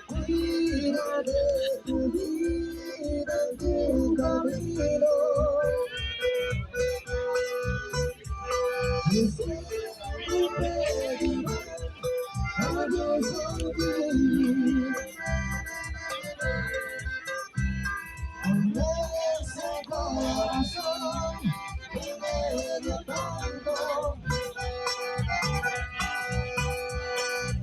Cuida de tu vida, tu camino. Y siempre diré adiós a ti. Con ese corazón que me dio tanto,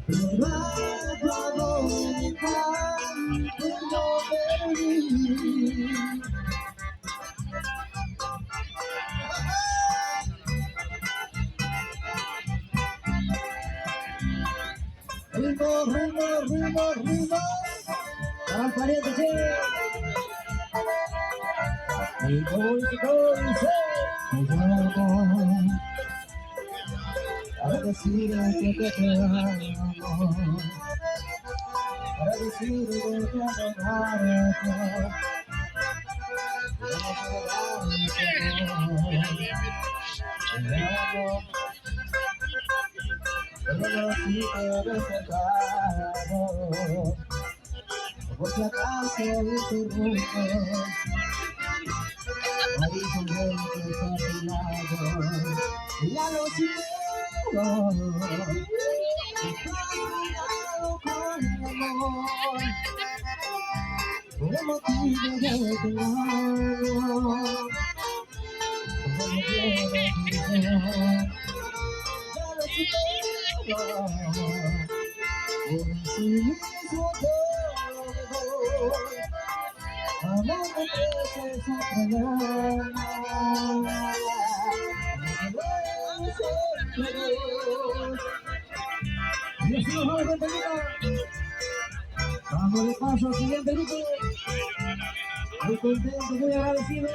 pero acabo de cuanto yo perdí. Ritmo, ritmo, ritmo, ritmo. Vamos, pariente, sí. Ritmo, ritmo, sí. Me llamo para decirte que te amo, para decirte que te adoro. Te amo, pero si te desejado, por si acaso interrumpo. Ahí sonriente a tu lado, ya lo siento, estás con amor, por el motivo de tu amor, como me quiero tu amor, ya lo siento, por si mismo todo. Amor me creces a tragar. Y así nos vamos, compañeros. Dándole paso al siguiente grupo. Muy contento, muy agradecido.